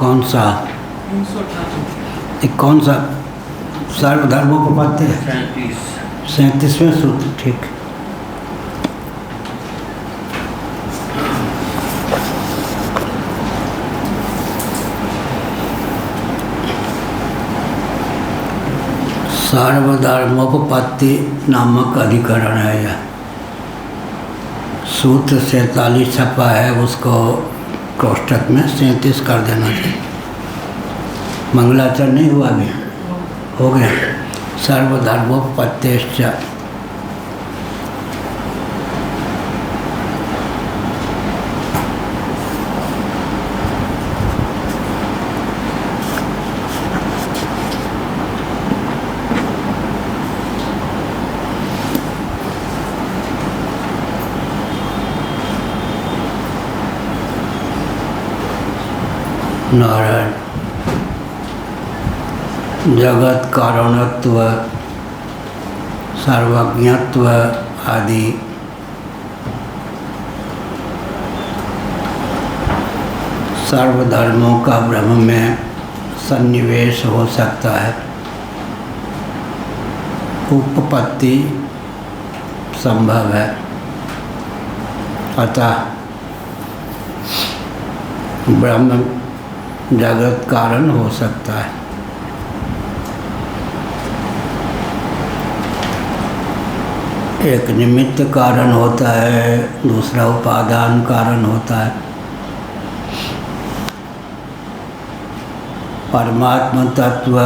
कौन सा? कौन सा सर्वधर्मोपपत्ति है? 37वें सूत्र। ठीक। सर्वधर्मोपपत्ति नामक अधिकरण है यह। सूत्र 47 छपा है, उसको कोष्टक में 37 कर देना चाहिए। मंगलाचरण नहीं हुआ अभी? हो गया। सर्वधर्मोपपत्तिश्च नारायण। जगत कारणत्व, सर्वज्ञत्व आदि सर्वधर्मों का ब्रह्म में सन्निवेश हो सकता है। उपपत्ति संभव है, अतः ब्रह्म जगत कारण हो सकता है। एक निमित्त कारण होता है, दूसरा उपादान कारण होता है। परमात्मा तत्व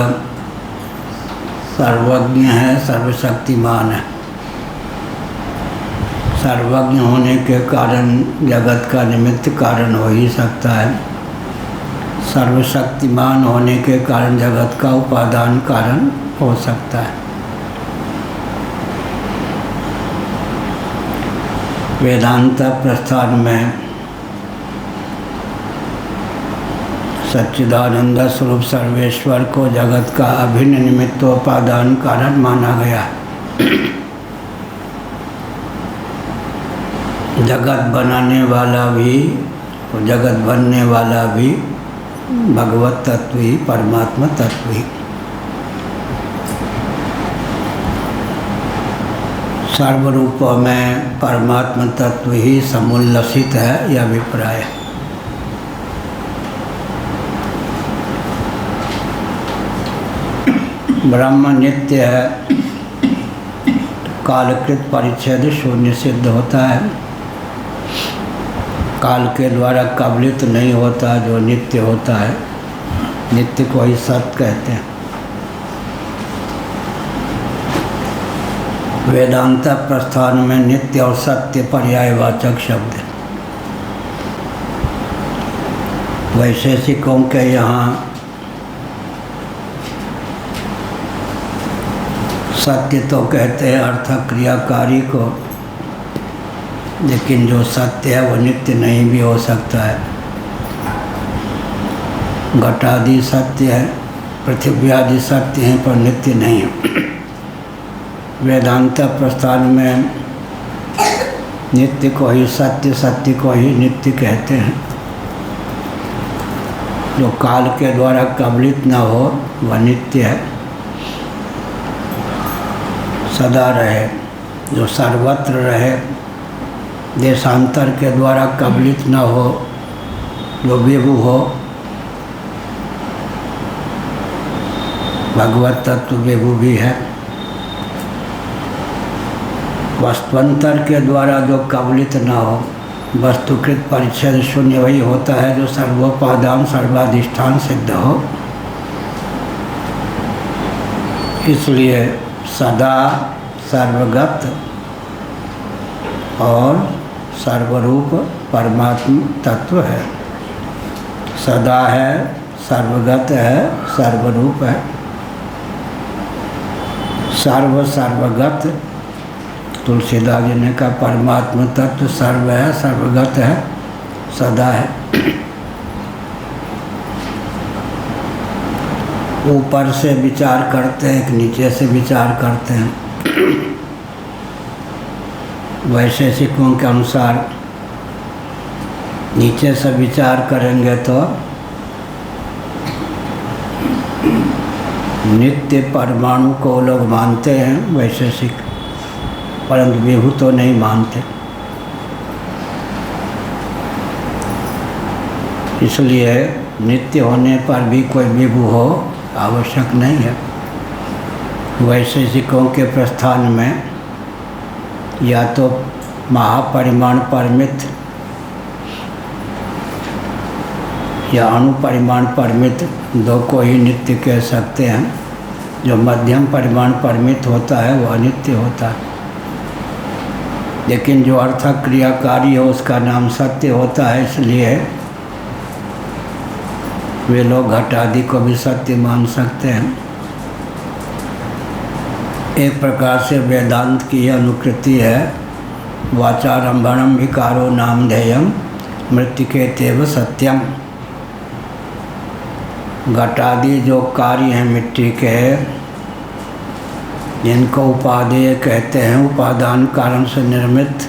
सर्वज्ञ है, सर्वशक्तिमान है। सर्वज्ञ होने के कारण जगत का निमित्त कारण हो ही सकता है। सर्वशक्तिमान होने के कारण जगत का उपादान कारण हो सकता है। वेदांत प्रस्थान में सच्चिदानंद स्वरूप सर्वेश्वर को जगत का अभिन्न निमित्तोपादान कारण माना गया। जगत बनाने वाला भी और जगत बनने वाला भी भगवत तत्व ही, परमात्मा तत्व ही। सर्वरूप में परमात्मा तत्व ही समुल्लसित है, यह अभिप्राय है। ब्रह्म नित्य है, कालकृत परिच्छेद शून्य सिद्ध होता है। काल के द्वारा कबलित नहीं होता, जो नित्य होता है। नित्य को ही सत्य कहते हैं। वेदांत प्रस्थान में नित्य और सत्य पर्यायवाचक शब्द है। वैशेषिकों के यहाँ सत्य तो कहते हैं अर्थ क्रियाकारी को, लेकिन जो सत्य है वो नित्य नहीं भी हो सकता है। घटादि सत्य है, पृथ्वी आदि सत्य हैं, पर नित्य नहीं है। वेदांत प्रस्थान में नित्य को ही सत्य, सत्य को ही नित्य कहते हैं। जो काल के द्वारा कबलित न हो वह नित्य है, सदा रहे। जो सर्वत्र रहे, देशांतर के द्वारा कबलित न हो, जो विभु हो, भगवत तत्व विभु भी है। वस्तुअंतर के द्वारा जो कबलित न हो, वस्तुकृत परिच्छेद शून्य वही होता है जो सर्वोपादान सर्वाधिष्ठान सिद्ध हो। इसलिए सदा सर्वगत और सर्वरूप परमात्मा तत्व है। सदा है, सर्वगत है, सर्वरूप है। सर्वगत तुलसीदास जी ने कहा परमात्मा तत्व सर्व है, सर्वगत है, सदा है। ऊपर से विचार करते हैं कि नीचे से विचार करते हैं। वैशेषिकों के अनुसार नीचे से विचार करेंगे तो नित्य परमाणु को लोग मानते हैं वैशेषिक, परंतु विभु तो नहीं मानते। इसलिए नित्य होने पर भी कोई विभु हो आवश्यक नहीं है। वैशेषिकों के प्रस्थान में या तो महापरिमाण परिमित या अणुपरिमाण परिमित दो को ही नित्य कह सकते हैं। जो मध्यम परिमाण परिमित होता है वह अनित्य होता है, लेकिन जो अर्थक क्रियाकारी है उसका नाम सत्य होता है। इसलिए वे लोग घट आदि को भी सत्य मान सकते हैं। एक प्रकार से वेदांत की अनुकृति है, वाचारंभणम विकारो नामधेयम मृत्तिकेतेव सत्यम। घट आदि जो कार्य हैं मिट्टी के, जिनको उपादेय कहते हैं, उपादान कारण से निर्मित,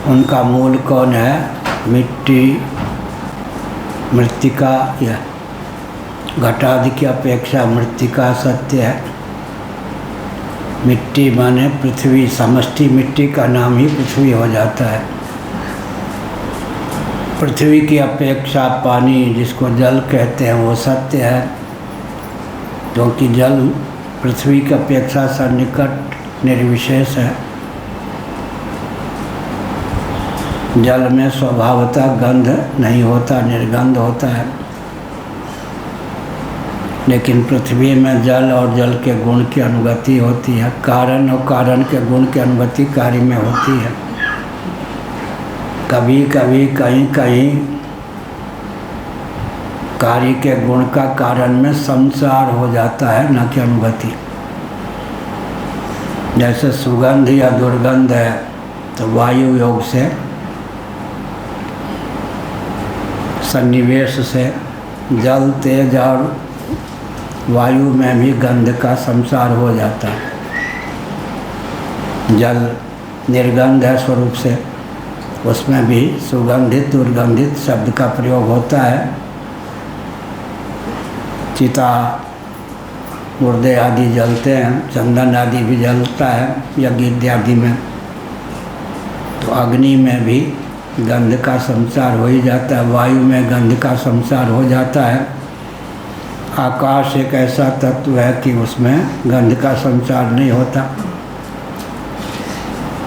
उनका मूल कौन है? मिट्टी, मृत्तिका। या घट आदि की अपेक्षा मृत्तिका सत्य है। मिट्टी माने पृथ्वी, समष्टि मिट्टी का नाम ही पृथ्वी हो जाता है। पृथ्वी की अपेक्षा पानी, जिसको जल कहते हैं, वो सत्य है, क्योंकि जल पृथ्वी की अपेक्षा सन्निकट निर्विशेष है। जल में स्वभावतः गंध नहीं होता, निर्गंध होता है, लेकिन पृथ्वी में जल और जल के गुण की अनुगति होती है। कारण और कारण के गुण की अनुगति कार्य में होती है। कभी कभी कहीं कहीं कार्य के गुण का कारण में संचार हो जाता है, न कि अनुगति। जैसे सुगंध या दुर्गंध है तो वायु योग से, सन्निवेश से जल, तेज और वायु में भी गंध का संचार हो जाता है। जल निर्गंध है स्वरूप से, उसमें भी सुगंधित दुर्गंधित शब्द का प्रयोग होता है। चिता, मुर्दे आदि जलते हैं, चंदन आदि भी जलता है यज्ञ इत्यादि में, तो अग्नि में भी गंध का संचार हो ही जाता है, वायु में गंध का संचार हो जाता है। आकाश एक ऐसा तत्व है कि उसमें गंध का संचार नहीं होता,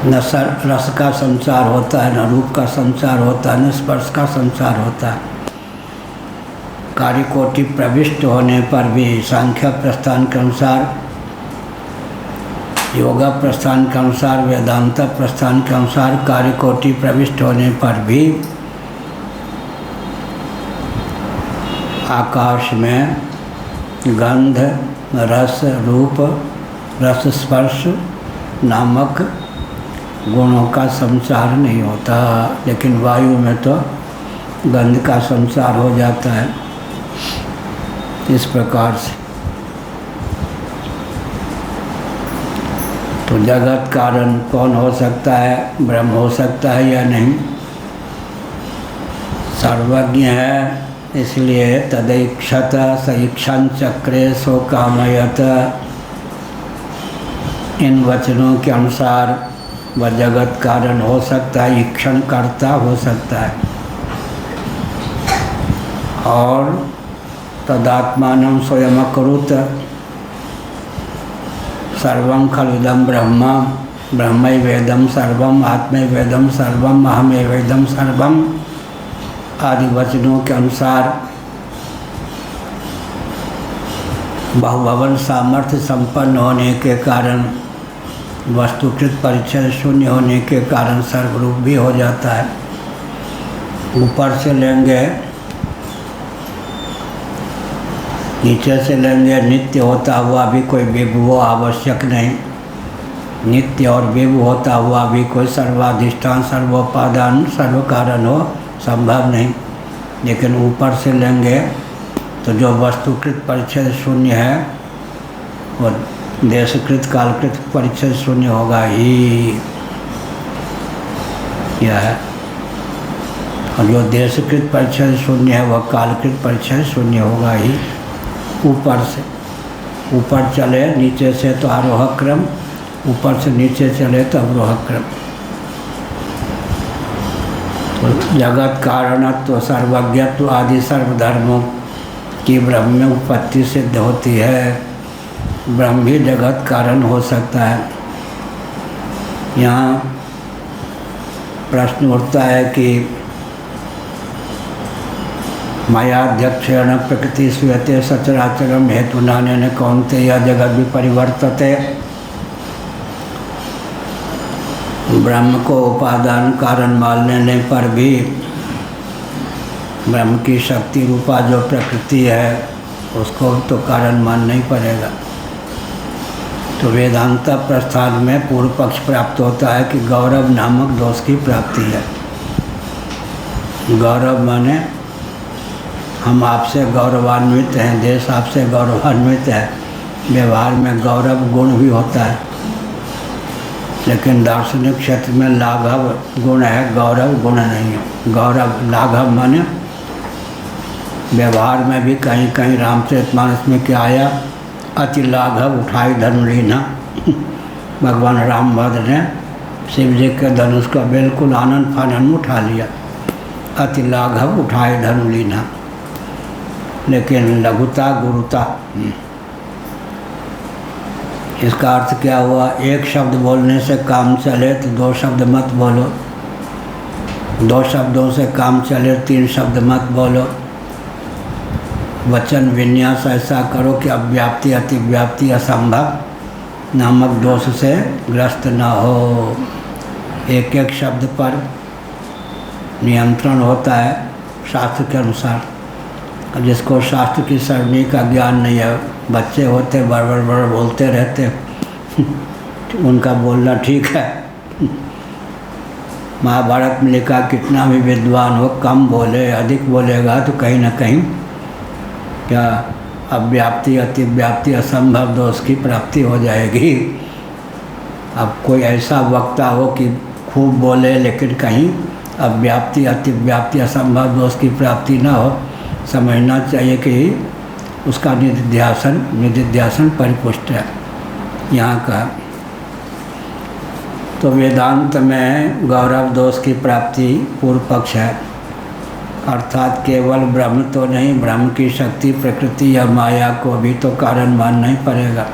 न रस का संचार होता है, न रूप का संचार होता है, न स्पर्श का संचार होता है। कार्यकोटि प्रविष्ट होने पर भी सांख्य प्रस्थान के अनुसार, योगा प्रस्थान के अनुसार, वेदांत प्रस्थान के अनुसार कार्यकोटि प्रविष्ट होने पर भी आकाश में गंध, रस, रूप, रस, स्पर्श नामक गुणों का संचार नहीं होता, लेकिन वायु में तो गंध का संचार हो जाता है। इस प्रकार से तो जगत कारण कौन हो सकता है? ब्रह्म हो सकता है या नहीं? सर्वज्ञ है, इसलिए तदैक्षत सईक्षण चक्रे सो कामयत। इन वचनों के अनुसार वह जगत कारण हो सकता है, ईक्षण कर्ता हो सकता है। और तदात्मानं स्वयं अकुरुत सर्वं खलुदं ब्रह्म ब्रह्मैवेदं सर्वम आत्मैवेदं सर्वम अहमैवेदं सर्वम आदि वचनों के अनुसार बहुभवन सामर्थ्य संपन्न होने के कारण, वस्तुकृत परिचय शून्य होने के कारण सर्वरूप भी हो जाता है। ऊपर से लेंगे, नीचे से लेंगे, नित्य होता हुआ भी कोई विभु आवश्यक नहीं। नित्य और विभु होता हुआ भी कोई सर्वाधिष्ठान, सर्वोपादान, सर्व कारण हो संभव नहीं। लेकिन ऊपर से लेंगे तो जो वस्तुकृत परिचय शून्य है वो देशकृत कालकृत परिचय शून्य होगा ही, यह है। और जो देशकृत परिचय शून्य है वह कालकृत परिचय शून्य होगा ही। ऊपर से, ऊपर चले नीचे से तो आरोह क्रम, ऊपर से नीचे चले तो अवरोह क्रम। तो जगत कारणत्व सर्वज्ञत्व आदि सर्वधर्मों की ब्रह्म में उत्पत्ति सिद्ध होती है। ब्रह्म ही जगत कारण हो सकता है। यहाँ प्रश्न उठता है कि मायाध्यक्षेण प्रकृति स्वीयते सचराचरम हेतु नानेन कौन्तेय यह जगत भी परिवर्तते। ब्रह्म को उपादान कारण मान लेने पर भी ब्रह्म की शक्ति रूपा जो प्रकृति है उसको तो कारण मानना ही पड़ेगा। तो वेदांत प्रस्थान में पूर्व पक्ष प्राप्त होता है कि गौरव नामक दोष की प्राप्ति है। गौरव माने हम आपसे गौरवान्वित हैं, देश आपसे गौरवान्वित है। व्यवहार में गौरव गुण भी होता है, लेकिन दार्शनिक क्षेत्र में लाघव गुण है, गौरव गुण नहीं है। गौरव लाघव माने व्यवहार में भी कहीं कहीं रामचरितमानस में क्या आया, अति लाघव उठाई धनुष लीना। भगवान रामभद्र ने शिव जी के धनुष का बिल्कुल आनंद फानंद उठा लिया, अति लाघव उठाए धनुष लीना। लेकिन लघुता गुरुता, इसका अर्थ क्या हुआ, एक शब्द बोलने से काम चले तो दो शब्द मत बोलो, दो शब्दों से काम चले तीन शब्द मत बोलो। वचन विन्यास ऐसा करो कि अव्याप्ति अतिव्याप्ति असंभव नामक दोष से ग्रस्त न हो। एक एक शब्द पर नियंत्रण होता है शास्त्र के अनुसार। जिसको शास्त्र की सरणी का ज्ञान नहीं है, बच्चे होते बड़ बोलते रहते उनका बोलना ठीक है। महाभारत में लिखा कितना भी विद्वान हो कम बोले, अधिक बोलेगा तो कहीं ना कहीं क्या अव्याप्ति अतिव्याप्ति असंभव दोष की प्राप्ति हो जाएगी। अब कोई ऐसा वक्ता हो कि खूब बोले लेकिन कहीं अव्याप्ति अतिव्याप्ति असंभव दोष की प्राप्ति न हो, समझना चाहिए कि उसका निधिध्यासन परिपुष्ट है। यहाँ का तो वेदांत में गौरव दोष की प्राप्ति पूर्व पक्ष है, अर्थात केवल ब्रह्म तो नहीं, ब्रह्म की शक्ति प्रकृति या माया को भी तो कारण मानना ही पड़ेगा।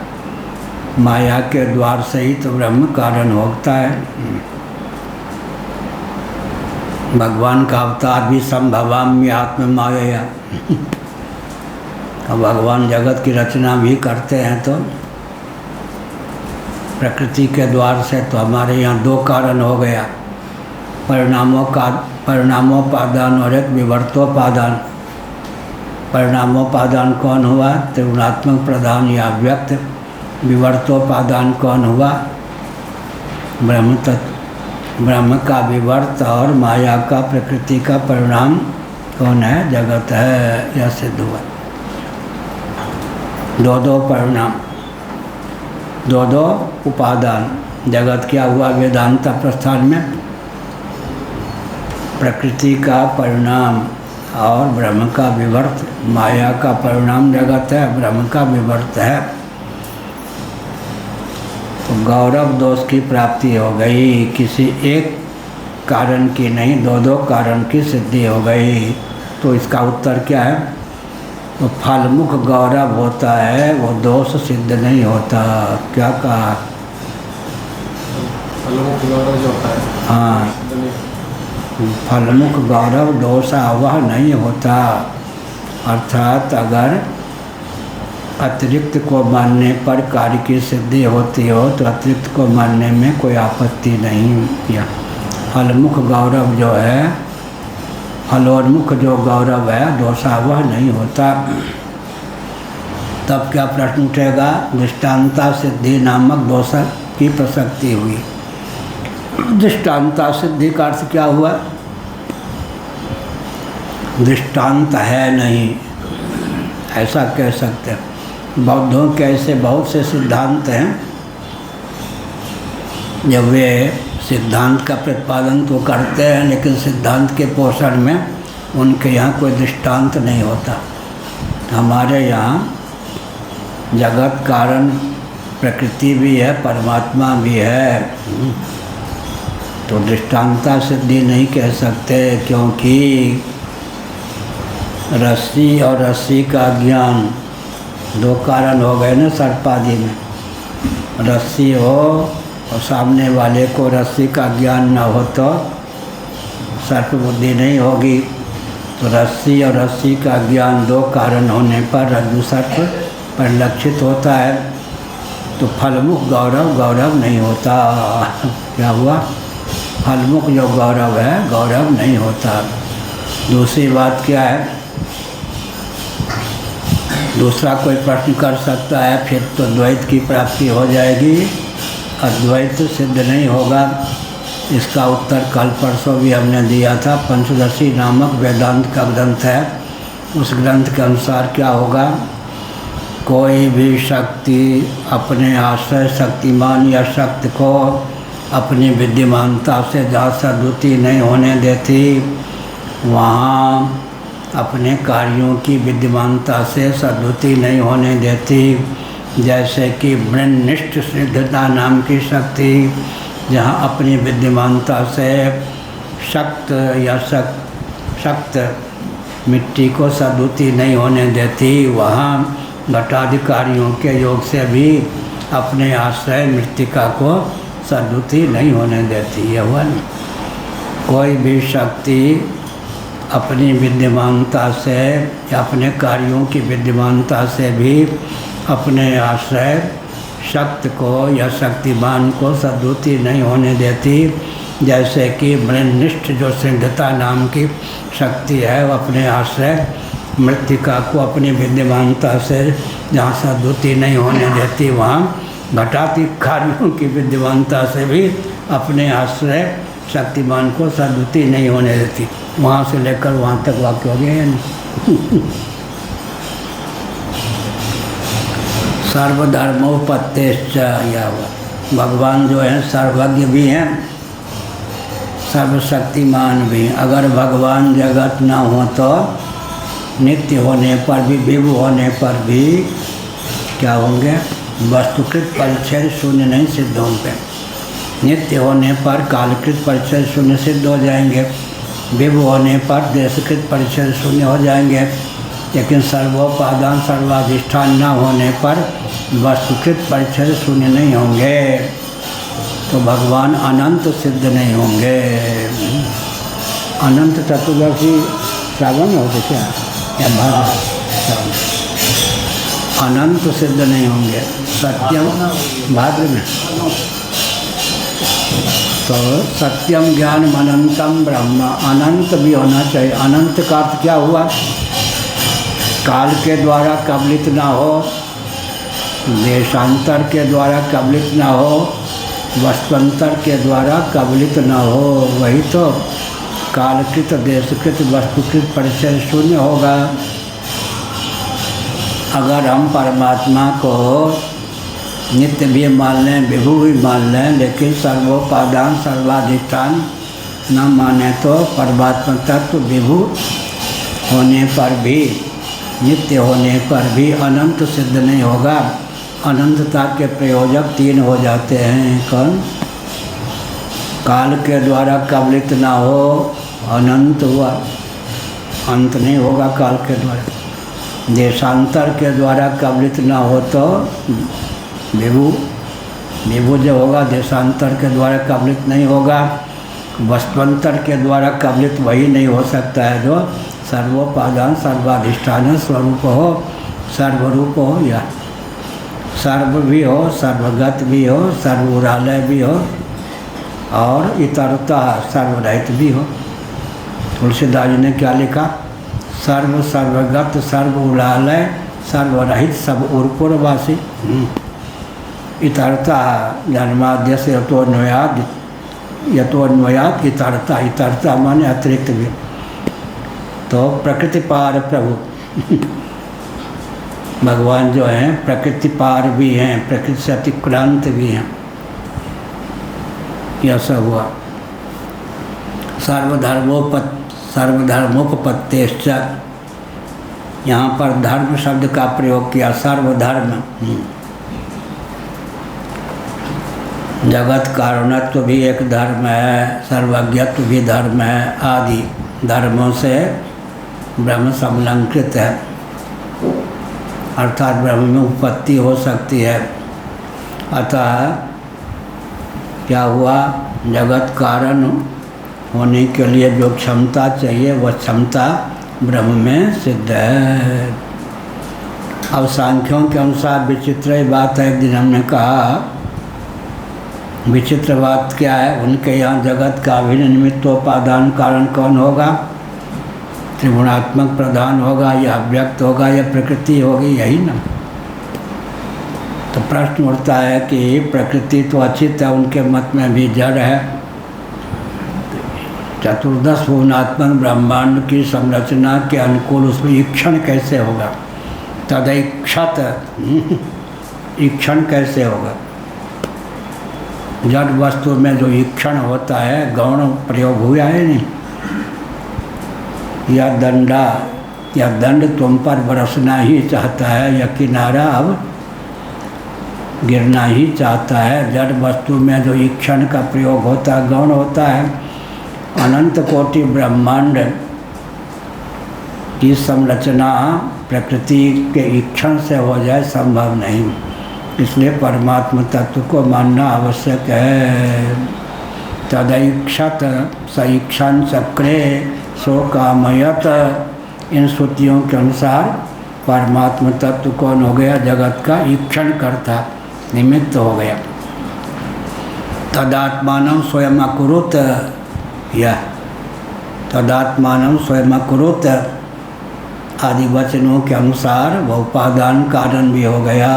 माया के द्वार से ही तो ब्रह्म कारण होता है। भगवान का अवतार भी संभवाम्य आत्म माया। अब भगवान जगत की रचना भी करते हैं तो प्रकृति के द्वार से, तो हमारे यहाँ दो कारण हो गया, परिणामोपादान और एक विवर्तोपादान। परिणामोपादान कौन हुआ, त्रिगुणात्मक प्रधान या व्यक्त। विवर्तोपादान कौन हुआ, ब्रह्म तत्व। ब्रह्म का विवर्त और माया का प्रकृति का परिणाम कौन है, जगत है, यह सिद्ध हुआ। दो दो परिणाम, दो दो उपादान। जगत क्या हुआ वेदांत प्रस्थान में, प्रकृति का परिणाम और ब्रह्म का विवर्त। माया का परिणाम जगत है, ब्रह्म का विवर्त है। तो गौरव दोष की प्राप्ति हो गई, किसी एक कारण की नहीं, दो दो कारण की सिद्धि हो गई। तो इसका उत्तर क्या है, तो फलमुख गौरव होता है, वो दोष सिद्ध नहीं होता। क्या कहा, फलमुख गौरव जो होता है, हाँ, फलमुख गौरव दोषा वह नहीं होता। अर्थात अगर अतिरिक्त को मानने पर कार्य की सिद्धि होती हो तो अतिरिक्त को मानने में कोई आपत्ति नहीं। या फलमुख गौरव जो है, फलोन्मुख जो गौरव है, दोषा वह नहीं होता। तब क्या प्रश्न उठेगा, दृष्टांता सिद्धि नामक दोष की प्रसक्ति हुई। दृष्टांता सिद्धि का अर्थ क्या हुआ, दृष्टांत है नहीं, ऐसा कह सकते हैं। बौद्धों के ऐसे बहुत से सिद्धांत हैं, जब वे सिद्धांत का प्रतिपादन तो करते हैं लेकिन सिद्धांत के पोषण में उनके यहाँ कोई दृष्टांत नहीं होता। हमारे यहाँ जगत कारण प्रकृति भी है, परमात्मा भी है। तो दृष्टांता सिद्धि नहीं कह सकते, क्योंकि रस्सी और रस्सी का ज्ञान दो कारण हो गए ना सर्पादि में। रस्सी हो और सामने वाले को रस्सी का ज्ञान न हो तो सर्प बुद्धि नहीं होगी। तो रस्सी और रस्सी का ज्ञान दो कारण होने पर रज्जु सर्प परिलक्षित होता है। तो फलमुख गौरव गौरव नहीं होता। क्या हुआ? फलमुख जो गौरव है गौरव नहीं होता। दूसरी बात क्या है? दूसरा कोई प्रश्न कर सकता है, फिर तो द्वैत की प्राप्ति हो जाएगी, अद्वैत सिद्ध नहीं होगा। इसका उत्तर कल परसों भी हमने दिया था। पंचदशी नामक वेदांत का ग्रंथ है, उस ग्रंथ के अनुसार क्या होगा? कोई भी शक्ति अपने आश्रय शक्तिमान या शक्ति को अपनी विद्यमानता से जहाँ सद्वृत्ति नहीं होने देती, वहाँ अपने कार्यों की विद्यमानता से सद्वृत्ति नहीं होने देती। जैसे कि ब्रह्मनिष्ठ सिद्धता नाम की शक्ति जहाँ अपनी विद्यमानता से शक्त या शक्त मिट्टी को सद्वृत्ति नहीं होने देती, वहाँ घटाधिकारियों के योग से भी अपने आश्रय मृत्तिका को सद्वृत्ति नहीं होने देती। यह हुआ नहीं। कोई भी शक्ति अपनी विद्यमानता से या अपने कार्यों की विद्यमानता से भी अपने आश्रय शक्त को या शक्तिमान को सद्वृत्ति नहीं होने देती। जैसे कि ब्रह्मनिष्ठ जो सिद्धता नाम की शक्ति है, वो अपने आश्रय मृत्तिका को अपनी विद्यमानता से जहाँ सद्वृत्ति नहीं होने देती, वहाँ घटाधिकारियों की विद्यमानता से भी अपने आश्रय शक्तिमान को सद्वृत्ति नहीं होने देती। वहाँ से लेकर वहाँ तक वाक्य हो गए या नहीं? सर्वधर्मोपत्तिश्च, या भगवान जो है सर्वज्ञ भी हैं, सर्वशक्तिमान भी। अगर भगवान जगत ना हो तो नित्य होने पर भी, विभु होने पर भी क्या होंगे? वस्तुकृत परिचय शून्य नहीं सिद्ध होंगे। नित्य होने पर कालकृत परिचय शून्य सिद्ध हो जाएंगे, विभु होने पर देशकृत परिचय शून्य हो जाएंगे। लेकिन सर्वोपादान सर्वाधिष्ठान न होने पर वस्तुकृत परिचय शून्य नहीं होंगे, तो भगवान अनंत सिद्ध नहीं होंगे। अनंत चतुर्दशी श्रावण में होते क्या, या भाद्र? अनंत सिद्ध नहीं होंगे। सत्यम भाद्र में, तो सत्यम ज्ञान अनंतम ब्रह्म, अनंत भी होना चाहिए। अनंत का अर्थ क्या हुआ? काल के द्वारा कबलित ना हो, देशांतर के द्वारा कबलित ना हो, वस्तुअंतर के द्वारा कबलित ना हो। वही तो कालकृत देशकृत वस्तुकृत परिचय शून्य होगा। अगर हम परमात्मा को नित्य भी मान लें, विभु भी मान लें, लेकिन सर्वोपादान सर्वाधिष्ठान न माने तो परमात्मा तत्व विभु होने पर भी, नित्य होने पर भी अनंत सिद्ध नहीं होगा। अनंतता के प्रयोजक तीन हो जाते हैं। कौन? काल के द्वारा कबलित ना हो, अनंत हुआ, अंत नहीं होगा काल के द्वारा। देशांतर के द्वारा कबलित ना हो तो विभु, विभु जो होगा देशांतर के द्वारा कबलित नहीं होगा। वस्तुअंतर के द्वारा कबलित वही नहीं हो सकता है जो सर्वोपादान सर्वाधिष्ठान स्वरूप हो, सर्वरूप हो, या सर्व भी हो, सर्वगत भी हो, सर्वुरालय भी हो, और इतरता सर्वरहित भी हो। तुलसीदास जी ने क्या लिखा? सर्व सर्वगत सर्वउरालय सर्वरहित सब उर्पुरवासी। इतरता जन्माद्य से यतोन्वयात इतरता, इतरता माने अतिरिक्त भी। तो प्रकृति पार प्रभु भगवान जो हैं प्रकृति पार भी हैं, प्रकृति से अतिक्रांत भी हैं। यह सब हुआ। सर्वधर्मोपत्तिश्च, यहाँ पर धर्म शब्द का प्रयोग किया, सर्वधर्म। जगत कारणत्व भी एक धर्म है, सर्वज्ञत्व भी धर्म है, आदि धर्मों से ब्रह्म समलंकृत है, अर्थात ब्रह्म में उत्पत्ति हो सकती है। अतः क्या हुआ, जगत कारण होने के लिए जो क्षमता चाहिए वह क्षमता ब्रह्म में सिद्ध है। अब सांख्यों के अनुसार विचित्र बात है। एक दिन हमने कहा विचित्र बात क्या है, उनके यहाँ जगत का अभिन्न निमित्तोपादान कारण कौन होगा, त्रिगुणात्मक प्रधान होगा या अव्यक्त होगा या प्रकृति होगी, यही ना। तो प्रश्न उठता है कि प्रकृति तो अचित है, उनके मत में भी जड़ है। चतुर्दश भुवनात्मक ब्रह्मांड की संरचना के अनुकूल उसमें ईक्षण कैसे होगा, तदैक्षत ईक्षण कैसे होगा। जड़ वस्तु में जो ईक्षण होता है गौण प्रयोग हुआ है नहीं, या दंडा या दंड तुम पर बरसना ही चाहता है या किनारा अब गिरना ही चाहता है। जड़ वस्तु में जो ईक्षण का प्रयोग होता है गौण होता है। अनंत कोटि ब्रह्मांड की संरचना प्रकृति के ईक्षण से हो जाए संभव नहीं, इसलिए परमात्मा तत्व को मानना आवश्यक है। तदैक्षत सईक्षण चक्रे सो कामयत, इन श्रुतियों के अनुसार परमात्मा तत्व कौन हो गया, जगत का ईक्षण करता, निमित्त हो गया। तदात्मानं स्वयं अकुरुत, यह तदात्मानं स्वयं अकुरुत आदि वचनों के अनुसार वह उपादान कारण भी हो गया।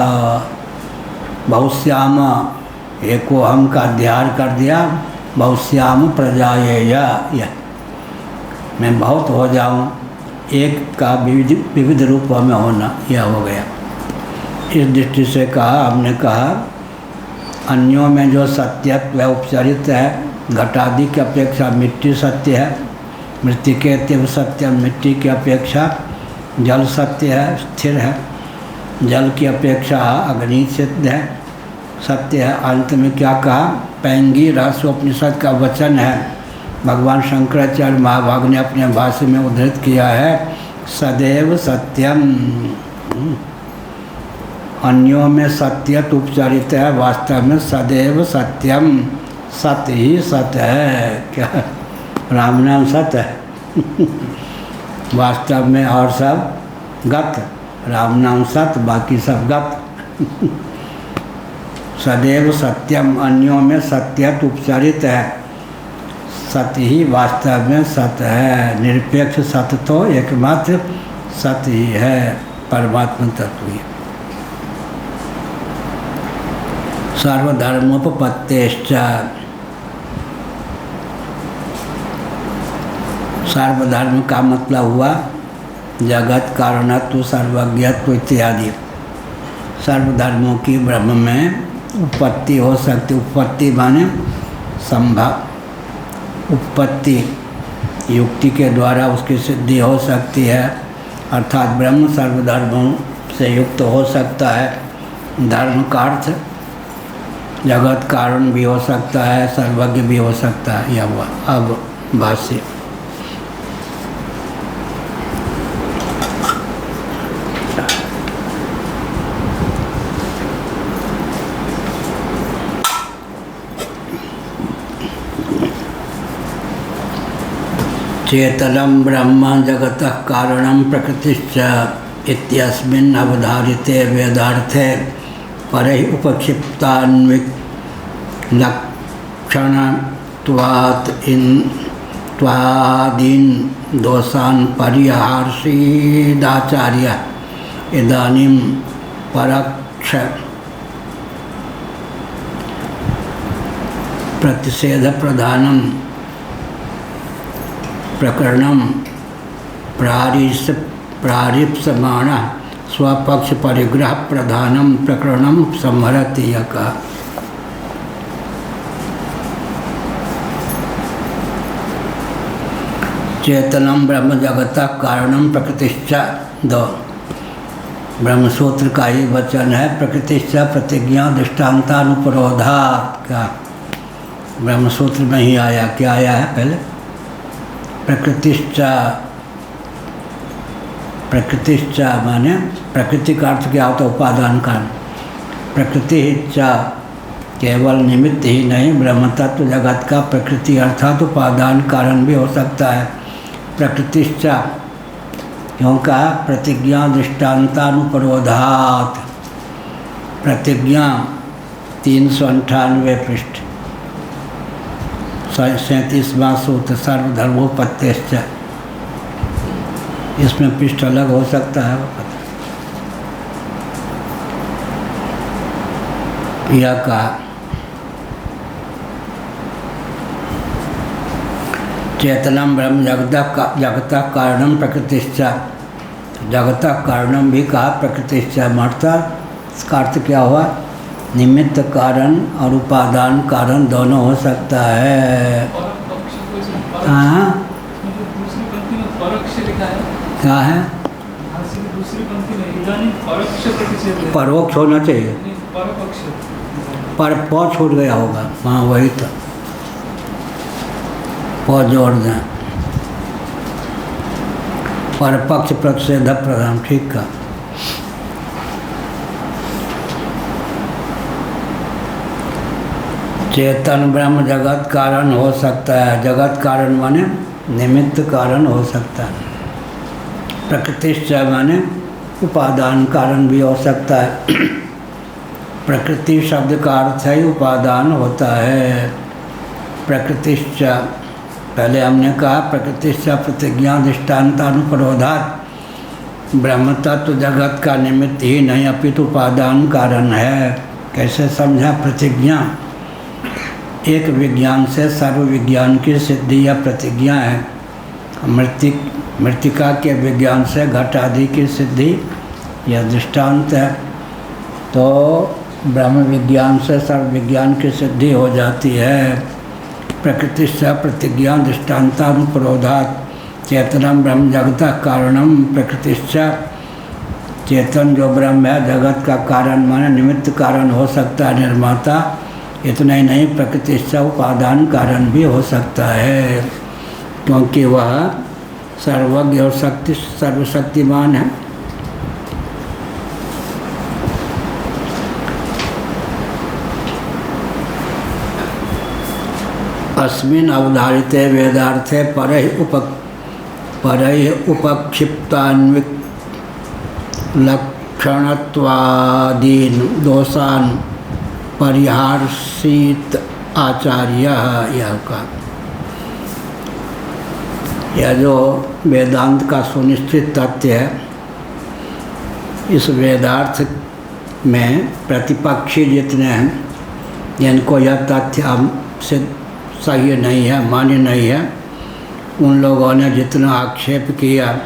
बहुश्याम एको हम का अध्यार कर दिया, बहुश्याम प्रजाएया, यह मैं बहुत हो जाऊं, एक का विविध रूपों में होना, यह हो गया। इस दृष्टि से कहा, हमने कहा अन्यों में जो सत्यत्व उपचरित है, घटादि की अपेक्षा मिट्टी सत्य है, मृत्तिके तीव्र सत्य, मिट्टी की अपेक्षा जल सत्य है, स्थिर है, जल की अपेक्षा अग्नि सिद्ध है, सत्य है। अंत में क्या कहा, पैंगी रहस्योपनिषद का वचन है, भगवान शंकराचार्य महाभाग ने अपने भाष्य में उद्धृत किया है, सदैव सत्यम। अन्यों में सत्यत उपचारित है, वास्तव में सदैव सत्यम, सत्य ही सत्य है। क्या राम नाम सत्य है वास्तव में, और सब गत, राम नाम सत्य, बाकी सब गत। सदैव सत्यम, अन्यों में सत्यत उपचारित है, सत्य ही वास्तव में सत्य है। निरपेक्ष सत्य तो एकमात्र सत्य ही है, परमात्मा तत्व ही। सर्वधर्मोपपत्तेश्च, सर्वधर्म का मतलब हुआ जगत कारणत्व, सर्वज्ञत्व इत्यादि। सर्वधर्मों की ब्रह्म में उत्पत्ति हो सकती, उत्पत्ति माने संभव, उत्पत्ति युक्ति के द्वारा उसकी सिद्धि हो सकती है, अर्थात ब्रह्म सर्वधर्मों से युक्त हो सकता है। धर्म का अर्थ जगत कारण भी हो सकता है, सर्वज्ञ भी हो सकता है, यह हुआ। अब भाष्य, चेतनं ब्रह्म जगतः कारणं प्रकृतिश्च इत्यस्मिन् अवधारिते वेदार्थे परहि उपक्षिप्तान्विक लक्षणत्वात् त्वादीन दोषान् परिहर्षीदाचार्य इदानीं परोक्ष प्रतिषेध प्रधानं प्रकरणं प्रारिप्समाणः स्वपक्ष परिग्रह प्रधानम प्रकरणम संहरति, यह कहा। चेतनम ब्रह्म जगता कारणम प्रकृतिश्च। दो ब्रह्मसूत्र का ही वचन है, प्रकृतिश्च प्रतिज्ञा दृष्टान्तानुपरोधात्। क्या ब्रह्मसूत्र में ही आया, क्या आया है पहले? प्रकृतिश्च। प्रकृतिश्च माने प्रकृति का अर्थ क्या होता है? उपादान कारण। प्रकृति च केवल निमित्त ही नहीं, ब्रह्म तत्व जगत का प्रकृति अर्थात उपादान कारण भी हो सकता है। प्रकृतिश्च क्यों कहा? प्रतिज्ञा दृष्टान्तानुपरोधात्। प्रतिज्ञा 398 पृष्ठ 37वां सूत्र सर्वधर्मोपत्तिश्च। इसमें पृष्ठ अलग हो सकता है, यह कहा चेतनम ब्रह्म जगता कारणम प्रकृतिश्च। जगता कारणम भी कहा, प्रकृतिश्च अर्थात इसका अर्थ क्या हुआ? निमित्त कारण और उपादान कारण दोनों हो सकता है। हाँ क्या है? परोक्ष होना चाहिए, पर पौ छूट गया होगा। हाँ वही तो, पौ जोड़ दें। परपक्ष प्रतिषेध प्रधान, ठीक का। चेतन ब्रह्म जगत कारण हो सकता है। जगत कारण माने निमित्त कारण हो सकता है। प्रकृतिश्च माने उपादान कारण भी हो सकता है। प्रकृति शब्द का अर्थ है उपादान होता है। प्रकृतिश्च पहले हमने कहा प्रकृतिश्च प्रतिज्ञा दृष्टान्तानुपरोधात्। ब्रह्म तत्व जगत का निमित्त ही नहीं अपितु उपादान कारण है। कैसे समझा? प्रतिज्ञा एक विज्ञान से सर्व विज्ञान की सिद्धि या प्रतिज्ञा है। मृत्तिका के विज्ञान से घट आदि की सिद्धि यह दृष्टांत है। तो ब्रह्म विज्ञान से सर्व विज्ञान की सिद्धि हो जाती है। प्रकृति से प्रतिज्ञा दृष्टान्तानुपरोधात्। चेतनम ब्रह्म जगता कारणम प्रकृतिश्च। चेतन जो ब्रह्म है जगत का कारण माने निमित्त कारण हो सकता है, निर्माता। इतना ही नहीं, प्रकृतिश्च उपादान कारण भी हो सकता है, क्योंकि वह सर्वज्ञ और सर्वशक्तिमान है। अस्मिन् अवधारिते वेदार्थे परैः उपक्षिप्तान्विलक्षणत्वादीन् दोषान् परिहारसीत आचार्यः। यह जो वेदांत का सुनिश्चित तथ्य है, इस वेदार्थ में प्रतिपक्षी जितने हैं जिनको यह तथ्य हमसे सही नहीं है, मान्य नहीं है, उन लोगों ने जितना आक्षेप किया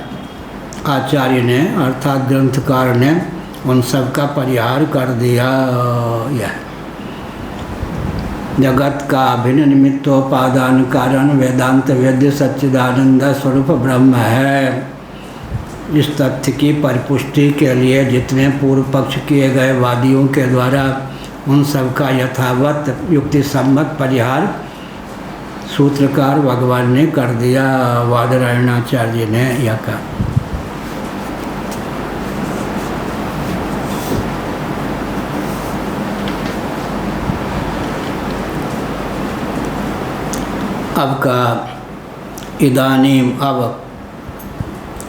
आचार्य ने अर्थात ग्रंथकार ने उन सब का परिहार कर दिया। यह जगत का अभिन्न निमित्तोपादान कारण वेदांत वेद्य सच्चिदानंद स्वरूप ब्रह्म है। इस तथ्य की परिपुष्टि के लिए जितने पूर्व पक्ष किए गए वादियों के द्वारा उन सब का यथावत युक्ति सम्मत परिहार सूत्रकार भगवान ने कर दिया। वादरायणाचार्य ने यह कहा। अब का इदानीम, अब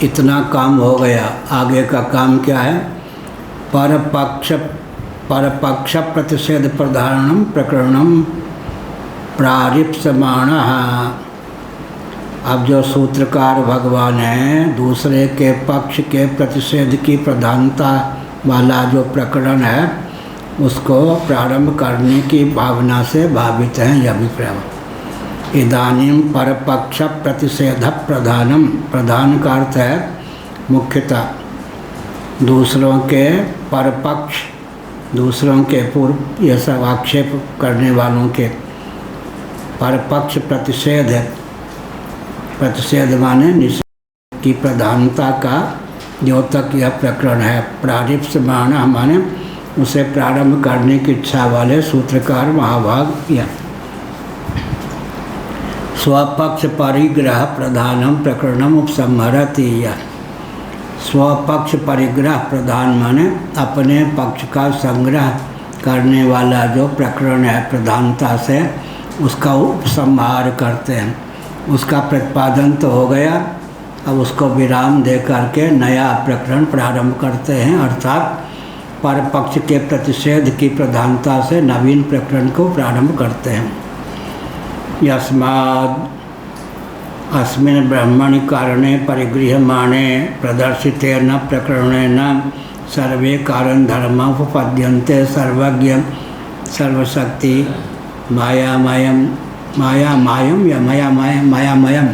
इतना काम हो गया, आगे का काम क्या है? परपक्ष प्रतिषेध प्रधानम प्रकरणम प्रारिप्समाणः। अब जो सूत्रकार भगवान हैं, दूसरे के पक्ष के प्रतिषेध की प्रधानता वाला जो प्रकरण है उसको प्रारंभ करने की भावना से भावित हैं। यह अभिप्राय। इदानीम परपक्ष प्रतिषेध प्रधानम, प्रधान का अर्थ है मुख्यतः दूसरों के परपक्ष, दूसरों के पूर्व यह सब आक्षेप करने वालों के परपक्ष प्रतिषेध है। प्रतिषेध माने निषेध की प्रधानता का द्योतक यह प्रकरण है। प्रारिप्स माने उसे प्रारंभ करने की इच्छा वाले सूत्रकार महाभाग यह। स्वपक्ष परिग्रह प्रधानम प्रकरणम उपसंहरति। यह स्वपक्ष परिग्रह प्रधान माने अपने पक्ष का संग्रह करने वाला जो प्रकरण है प्रधानता से उसका उपसंहार करते हैं। उसका प्रतिपादन तो हो गया, अब उसको विराम दे करके नया प्रकरण प्रारंभ करते हैं, अर्थात परपक्ष के प्रतिषेध की प्रधानता से नवीन प्रकरण को प्रारंभ करते हैं। यस्माद् अस्मिन् ब्रह्मणि कारणे परिगृह्यमाणे प्रदर्शितेन प्रकरणेन सर्वे कारण धर्म उपपद्यन्ते। सर्वज्ञ सर्वशक्ति मायामयम मायामयम या मायामयम मायामयम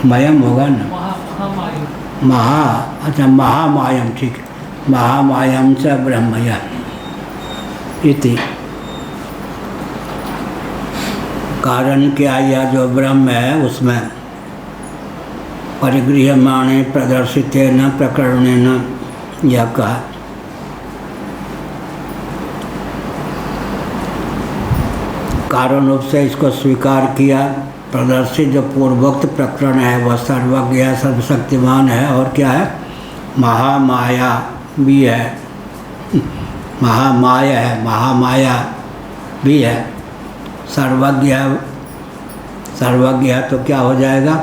मयम होगा ना, महा अच्छा महामायम, ठीक है, महामायम च ब्रह्मया इति। कारण क्या, यह जो ब्रह्म है उसमें परिगृह्यमाणे प्रदर्शितेन प्रकरणेन यह कहा। कारण रूप से इसको स्वीकार किया। प्रदर्शित जो पूर्वोक्त प्रकरण है वह सर्वज्ञ है, सर्वशक्तिमान है, और क्या है, महामाया भी है, महामाया है, महामाया भी है, सर्वज्ञ है। सर्वज्ञ है तो क्या हो जाएगा,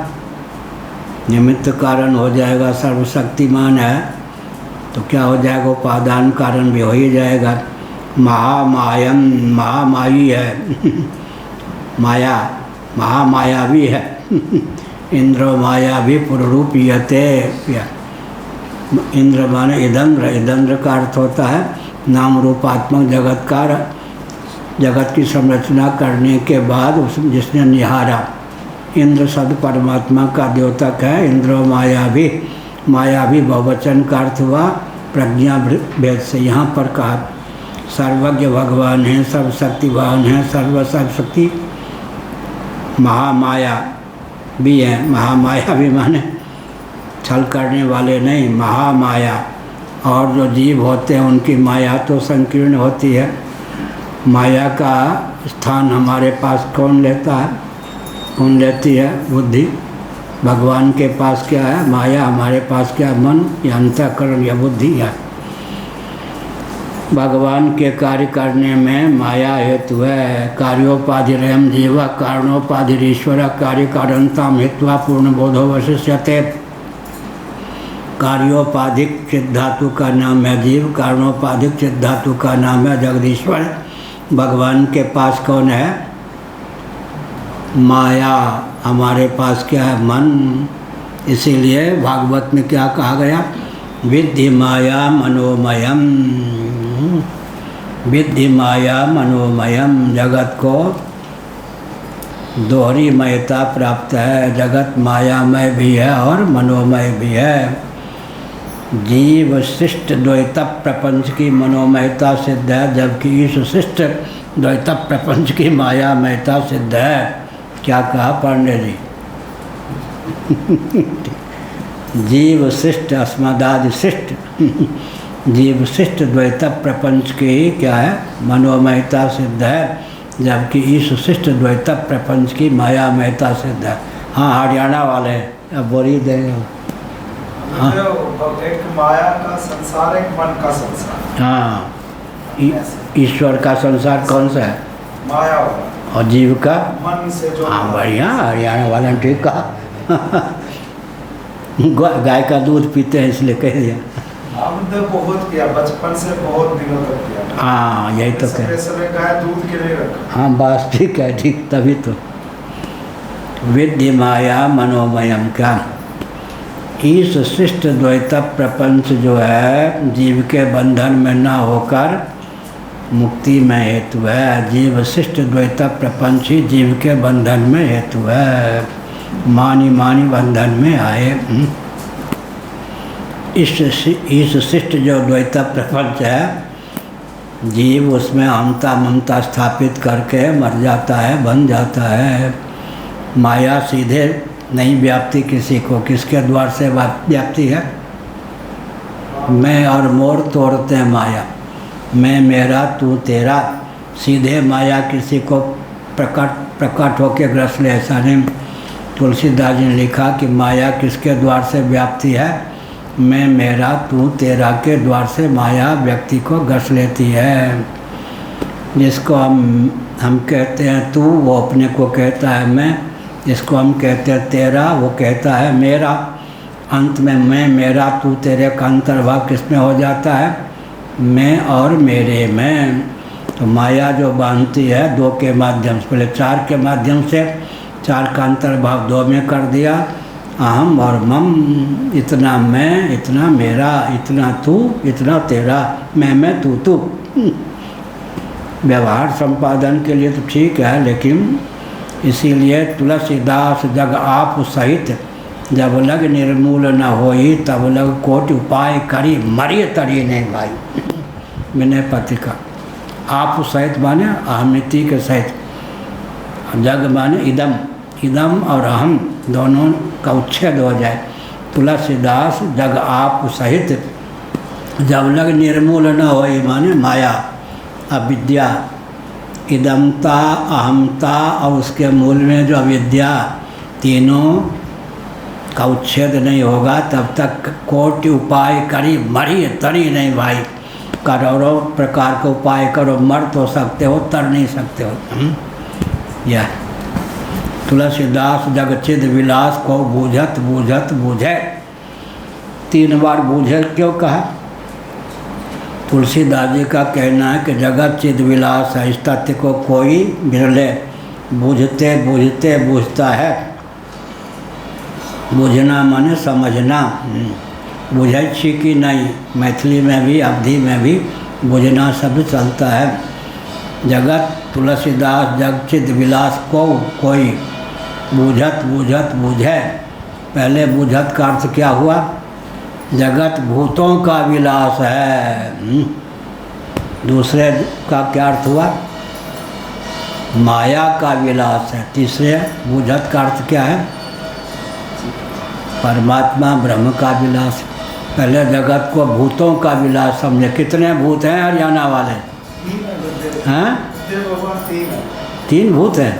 निमित्त कारण हो जाएगा। सर्वशक्तिमान है तो क्या हो जाएगा, उपादान कारण भी हो ही जाएगा। महामायम महामाई है माया महामाया भी है इंद्र माया भी पुरूपीयते। इंद्र माने इदंद्र, इदंद्र का अर्थ होता है नाम रूपात्मक जगत का, जगत की संरचना करने के बाद उस जिसने निहारा। इंद्र शब्द परमात्मा का द्योतक है। इंद्र माया भी बहुवचन का अर्थ हुआ प्रज्ञा भेद से। यहाँ पर कहा सर्वज्ञ भगवान है, सर्वशक्तिवान है, सर्वशक्ति महामाया भी है। महामाया भी माने छल करने वाले नहीं, महामाया। और जो जीव होते हैं उनकी माया तो संकीर्ण होती है। माया का स्थान हमारे पास कौन लेता है, कौन लेती है, बुद्धि। भगवान के पास क्या है, माया। हमारे पास क्या, मन या अंतःकरण या बुद्धि है। भगवान के कार्य करने में माया हेतु है। कार्योपाधिरयम जीव कारणोपाधिरीश्वर कार्य कारणताम हित्वा पूर्ण बोधो वशिष्यते। कार्योपाधिक चित धातु का नाम है जीव, कारणोपाधिक चित धातु का नाम है जगदीश्वर। भगवान के पास कौन है, माया। हमारे पास क्या है, मन। इसीलिए भागवत में क्या कहा गया, विद्धि माया मनोमयम। विद्धि माया मनोमयम, जगत को दोहरी मयता प्राप्त है। जगत मायामय भी है और मनोमय भी है। जीव शिष्ट द्वैत प्रपंच की मनोमयता सिद्ध है, जबकि ईश शिष्ट द्वैत प्रपंच की मायामयता सिद्ध है। क्या कहा पांडे जी जीव शिष्ट अस्मदादि शिष्ट जीव शिष्ट द्वैत प्रपंच की क्या है, मनोमयता सिद्ध है, जबकि ईश शिष्ट द्वैत प्रपंच की मायामयता सिद्ध है। हाँ, हरियाणा वाले अब बोली देंगे। हाँ, एक माया का संसार, एक मन का संसार। हाँ, ईश्वर का संसार कौन सा है, माया वाला, और जीव का मन से जो। हाँ, बढ़िया, हरियाणा वाला ने ठीक कहा गाय का दूध पीते हैं इसलिए कह दिया। हमने बहुत किया, बचपन से बहुत दिनों तक किया। हाँ, यही तो कह, गाय दूध के लिए रखा। हाँ, बस ठीक है, ठीक, तभी तो विद्धि माया मनोमयम। क्या, ईश शिष्ट द्वैत प्रपंच जो है जीव के बंधन में न होकर मुक्ति में हेतु है। जीव शिष्ट द्वैत प्रपंच ही जीव के बंधन में हेतु है। मानी बंधन में आए। ईश शिष्ट जो द्वैत प्रपंच है, जीव उसमें अहंता ममता स्थापित करके मर जाता है, बन जाता है। माया सीधे नहीं व्याप्ति किसी को, किसके द्वार से व्याप्ति है? मैं और मोर तोड़ते हैं माया, मैं मेरा तू तेरा, सीधे माया किसी को प्रकट होकर ग्रस ले, ऐसा नहीं। तुलसीदास जी ने लिखा कि माया किसके द्वार से व्याप्ति है? मैं मेरा तू तेरा के द्वार से माया व्यक्ति को ग्रस लेती है। जिसको हम कहते हैं तू, वो अपने को कहता है मैं, जिसको हम कहते हैं तेरा, वो कहता है मेरा। अंत में मैं मेरा तू तेरे का अंतर्भाव किसमें हो जाता है? मैं और मेरे में। तो माया जो बांधती है दो के माध्यम से, पहले चार के माध्यम से, चार का अंतर्भाव दो में कर दिया, अहम और मम, इतना मैं, इतना मेरा, इतना तू, इतना तेरा, मैं तू। व्यवहार संपादन के लिए तो ठीक है, लेकिन इसीलिए तुलसीदास जग आप सहित, जब लग निर्मूल न होई, तब लग कोटि उपाय करी, मरिय तरी नहीं भाई। विनय पति का आप सहित माने अहमिति के सहित, जग माने इदम, इदम और अहम दोनों का उच्छेद हो जाए। तुलसीदास जग आप सहित, जब लग निर्मूल न होई माने माया, अविद्या, इदमता, अहमता और उसके मूल में जो अविद्या, तीनों का उच्छेद नहीं होगा, तब तक कोटि उपाय करी, मरी तरी नहीं भाई। करोड़ों प्रकार के उपाय करो, मर तो सकते हो, तर नहीं सकते हो। यह तुलसीदास जगचिद विलास को बूझत बूझत बूझे, 3 बार बूझे क्यों कहा? तुलसीदास जी का कहना है कि जगत चिद विलास है, इस तथ्य को कोई बिरले बूझते बूझते बूझता है। बूझना माने समझना, बुझै छी कि नहीं, मैथिली में भी अवधि में भी बुझना शब्द चलता है। जगत तुलसीदास जग चिद विलास को कोई बूझत बूझत बूझे। पहले बूझत का अर्थ क्या हुआ? जगत भूतों का विलास है। दूसरे का क्या अर्थ हुआ? माया का विलास है। तीसरे बूझत का अर्थ क्या है? परमात्मा ब्रह्म का विलास। पहले जगत को भूतों का विलास समझे। कितने भूत हैं हरियाणा वाले? हैं? 3 भूत हैं।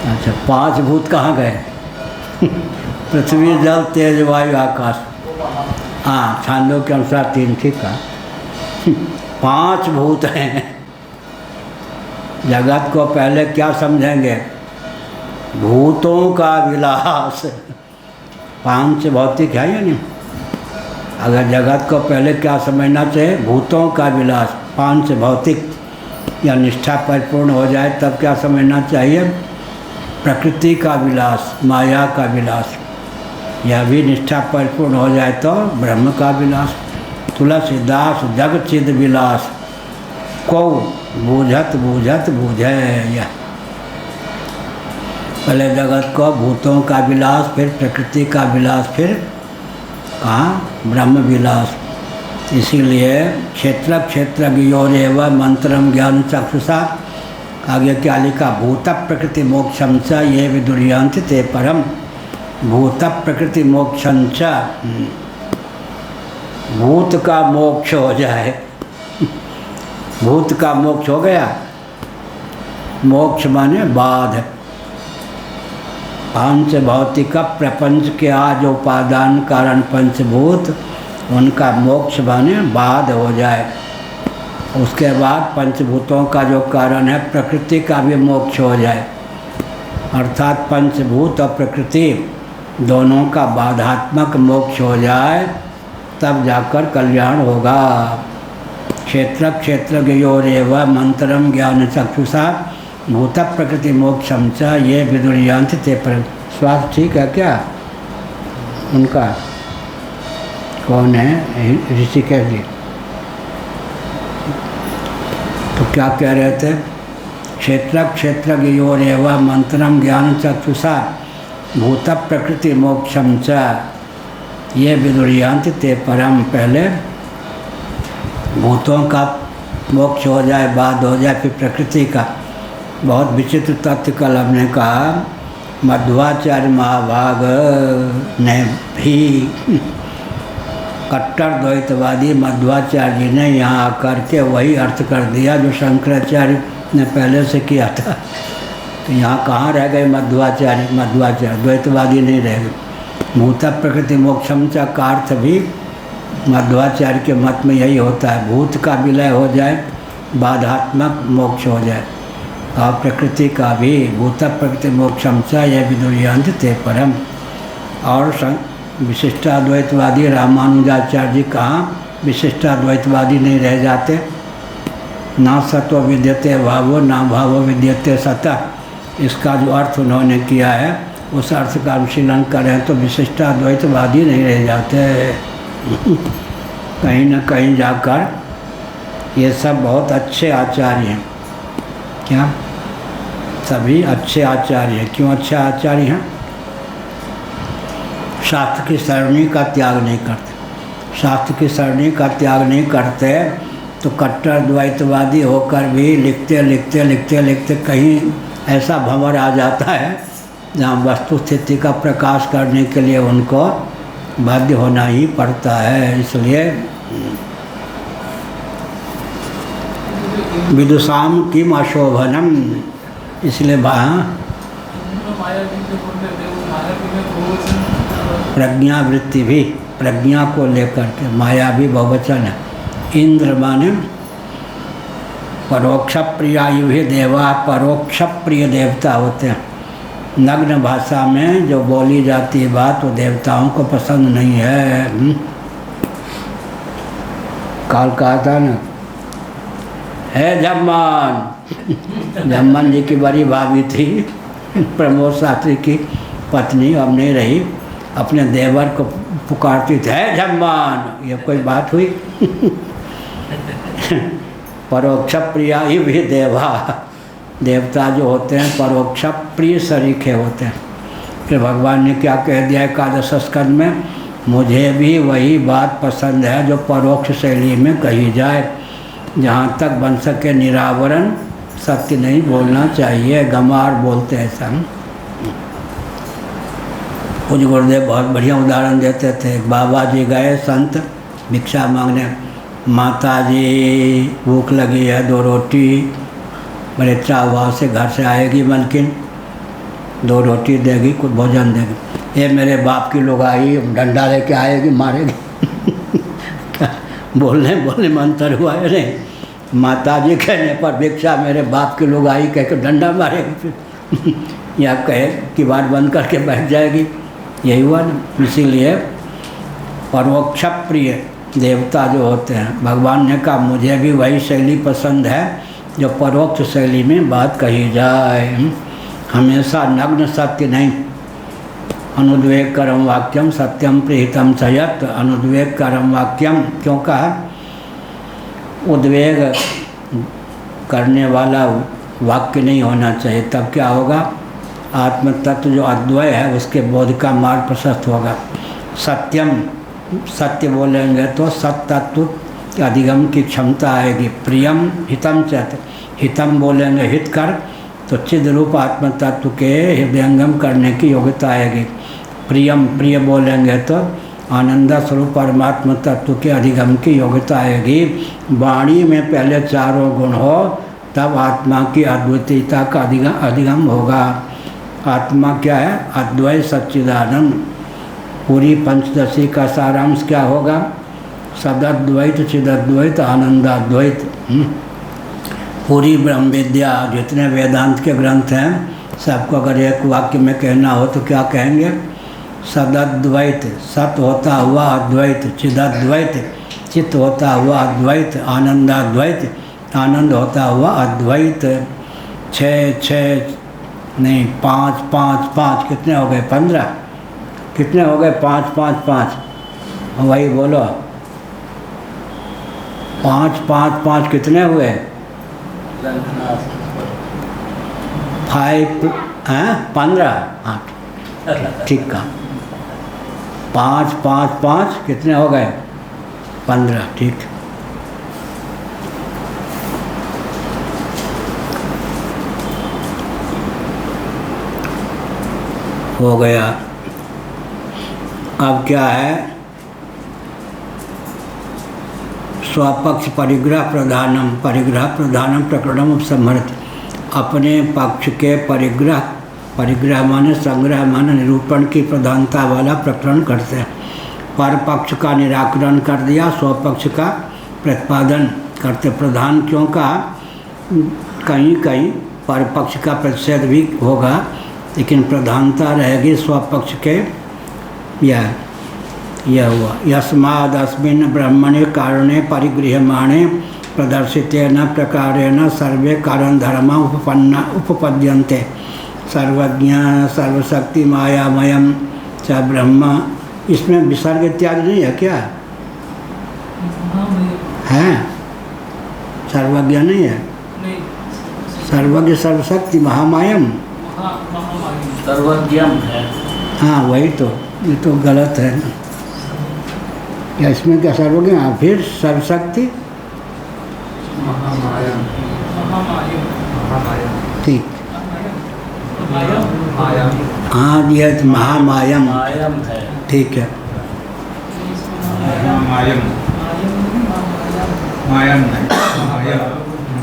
अच्छा 5 भूत कहाँ गए? पृथ्वी जल तेज वायु आकाश। हाँ, छांदों के अनुसार 3, ठीक है। 5 भूत हैं। जगत को पहले क्या समझेंगे? भूतों का विलास। 5 भौतिक है या नहीं? अगर जगत को पहले क्या समझना चाहिए? भूतों का विलास। 5 भौतिक या निष्ठा परिपूर्ण हो जाए तब क्या समझना चाहिए? प्रकृति का विलास, माया का विलास। यह भी निष्ठा परिपूर्ण हो जाए तो ब्रह्म का विलास। तुलसीदास जग चिद विलास को बूझत बूझत बूझे। यह पहले जगत को भूतों का विलास, फिर प्रकृति का विलास, फिर कहाँ? ब्रह्म विलास। इसीलिए क्षेत्र क्षेत्रज्ञयोरेव मंत्रम ज्ञान चक्षुषा। आगे क्या लिखा? भूत प्रकृति मोक्षम च ये विदुर्यांति ते परम। भूत प्रकृति मोक्षम च, भूत का मोक्ष हो जाए। भूत का मोक्ष हो गया। मोक्ष माने बाध। 5 भौतिक प्रपंच के आज उपादान कारण पंचभूत, उनका मोक्ष माने बाध हो जाए। उसके बाद पंचभूतों का जो कारण है प्रकृति का भी मोक्ष हो जाए। अर्थात पंचभूत और प्रकृति दोनों का बाधात्मक मोक्ष हो जाए, तब जाकर कल्याण होगा। क्षेत्र क्षेत्रज्ञयोरेव मंत्रम ज्ञान चक्षुषा भूत प्रकृति मोक्षम च ये विदुर्यांति ते परम। स्वास्थ्य ठीक है क्या उनका? कौन है? ऋषिकेश जी। तो क्या कह रहे थे? क्षेत्र क्षेत्रज्ञयोरेव मंत्रम ज्ञान चक्षुषा भूत प्रकृति मोक्षम च ये विदुर्यांति ते परम। पहले भूतों का मोक्ष हो जाए, बाद हो जाए फिर प्रकृति का, बहुत विचित्र तथ्य कल हमने कहा, मध्वाचार्य महाभाग ने भी कट्टर द्वैतवादी मध्वाचार्य जी ने यहाँ आकर के वही अर्थ कर दिया जो शंकराचार्य ने पहले से किया था। तो यहाँ कहाँ रह गए मध्वाचार्य? मध्वाचार्य द्वैतवादी नहीं रह गए। भूत प्रकृति मोक्षम का अर्थ भी मध्वाचार्य के मत में यही होता है, भूत का विलय हो जाए, बाधात्मक मोक्ष हो जाए, और प्रकृति का भी भूत प्रकृति मोक्षम च यह विदुर्यांत ते परम। और विशिष्टाद्वैतवादी रामानुजाचार्य जी कहाँ विशिष्टाद्वैतवादी नहीं रह जाते। ना सत्व विद्यते भावो ना भावो विद्यते सतः, इसका जो अर्थ उन्होंने किया है उस अर्थ का अनुशीलन करें तो विशिष्टाद्वैतवादी नहीं रह जाते। कहीं न कहीं जाकर ये सब बहुत अच्छे आचार्य हैं। क्या? सभी अच्छे आचार्य हैं। क्यों अच्छे आचार्य हैं? शास्त्र की सरणी का त्याग नहीं करते। शास्त्र की सरणी का त्याग नहीं करते तो कट्टर द्वैतवादी होकर भी लिखते लिखते लिखते लिखते कहीं ऐसा भंवर आ जाता है जहाँ वस्तु स्थिति का प्रकाश करने के लिए उनको बाध्य होना ही पड़ता है। इसलिए विदुषाम किम अशोभनम, इसलिए प्रज्ञावृत्ति भी, प्रज्ञा को लेकर के माया भी बहुवचन है। इंद्र माने परोक्ष प्रिया ही देवा, परोक्ष प्रिय देवता होते हैं। नग्न भाषा में जो बोली जाती है बात वो देवताओं को पसंद नहीं है। काल कहा था ना, है जम्मान। जम्मान जी की बड़ी भाभी थी, प्रमोद शास्त्री की पत्नी, अब नहीं रही, अपने देवर को पुकारती थी, है जम्मान। ये कोई बात हुई? परोक्ष प्रिया ही भी देवा, देवता जो होते हैं परोक्ष प्रिय सरीखे होते हैं। फिर भगवान ने क्या कह दिया एकादश स्कंद में, मुझे भी वही बात पसंद है जो परोक्ष शैली में कही जाए, जहाँ तक बन सके निरावरण, सत्य नहीं बोलना चाहिए। गमार बोलते हैं ऐसा। कुछ गुरुदेव बहुत बढ़िया उदाहरण देते थे। बाबा जी गए संत भिक्षा मांगने, माता जी भूख लगी है, 2 रोटी, बड़े चाव से घर से आएगी मलकिन, 2 रोटी देगी, कुछ भोजन देगी। ये मेरे बाप की लोग आई, डंडा लेके आएगी, मारेगी। बोलने बोलने में अंतर हुआ है नहीं। माता जी कहने पर भिक्षा मेरे बाप के लोग आई कह के डंडा मारेगी, फिर या कहे कि बात बंद करके बैठ जाएगी। यही हुआ ना। इसीलिए परोक्ष प्रिय देवता जो होते हैं, भगवान ने कहा मुझे भी वही शैली पसंद है जो परोक्ष शैली में बात कही जाए, हमेशा नग्न सत्य नहीं। अनुद्वेग करम वाक्यम सत्यम प्रीतम चयत, अनुद्वेग करम वाक्यम क्यों कहा? उद्वेग करने वाला वाक्य नहीं होना चाहिए, तब क्या होगा? आत्म तत्व जो अद्वय है उसके बोध का मार्ग प्रशस्त होगा। सत्यम, सत्य बोलेंगे तो सत्तत्व के अधिगम की क्षमता आएगी। प्रियम हितम चत, हितम बोलेंगे हित कर तो चिद रूप आत्म तत्व के हृदयंगम करने की योग्यता आएगी। प्रियम, प्रिय बोलेंगे तो आनंद स्वरूप परमात्म तत्व के अधिगम की योग्यता आएगी। वाणी में पहले चारों गुण हो तब आत्मा की अद्वितीयता का अधिगम होगा। आत्मा क्या है? अद्वैत सच्चिदानंद। पूरी पंचदशी का सारांश क्या होगा? सदद्वैत चिदद्वैत आनंदाद्वैत। पूरी ब्रह्म विद्या, जितने वेदांत के ग्रंथ हैं सबको अगर एक वाक्य में कहना हो तो क्या कहेंगे? सदद्वैत, सत होता हुआ अद्वैत, चिदद्वैत, चित्त होता हुआ अद्वैत, आनंदाद्वैत, आनंद होता हुआ अद्वैत। 6 नहीं 5 5 5 कितने हो गए? 15। कितने हो गए? 5 5 5, वही बोलो। 5 5 5 कितने हुए? 5 15 8, ठीक का। 5 5 5 कितने हो गए? 15, ठीक। हो गया। अब क्या है, स्वपक्ष परिग्रह प्रधानम प्रकरणम उपसंहरति। अपने पक्ष के परिग्रह माने संग्रह माने निरूपण की प्रधानता वाला प्रकरण करते हैं। पर पक्ष का निराकरण कर दिया, स्वपक्ष का प्रतिपादन करते। प्रधान क्यों कहा, कहीं कहीं पर पक्ष का प्रतिषेध भी होगा, लेकिन प्रधानता रहेगी स्वपक्ष के। यह हुआ यस्मादस्मिन् ब्रह्मणे कारणे परिगृह्यमाणे प्रदर्शितेन प्रकारेण सर्वे कारण धर्मा उपपद्यन्ते। सर्वज्ञ सर्वशक्ति मायामयम च ब्रह्म। इसमें विसर्ग इत्यादि नहीं है क्या? है, सर्वज्ञ नहीं है? सर्वज्ञ सर्वशक्ति महामायम, सर्वज्ञम है। हाँ वही तो, ये तो गलत है ना। या इसमें क्या सर्वज्ञ? हाँ, फिर सर्वशक्ति ठीक, हाँ जी है, महामायम है। ठीक है।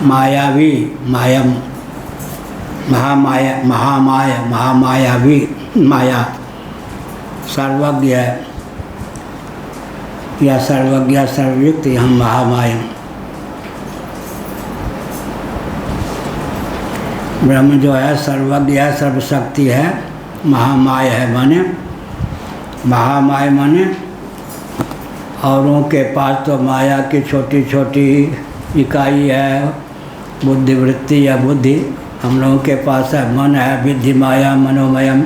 मायावी मायम, महामायावी माया। सर्वज्ञ या सर्वज्ञ सर्वयुक्त, यहाँ महामायम। ब्रह्म जो है सर्वज्ञ है, सर्वशक्ति है, महामाय है। माने महामाय माने औरों के पास तो माया की छोटी छोटी इकाई है, बुद्धिवृत्ति या बुद्धि। हम लोगों के पास है मन है, विद्धि माया मनोमयम।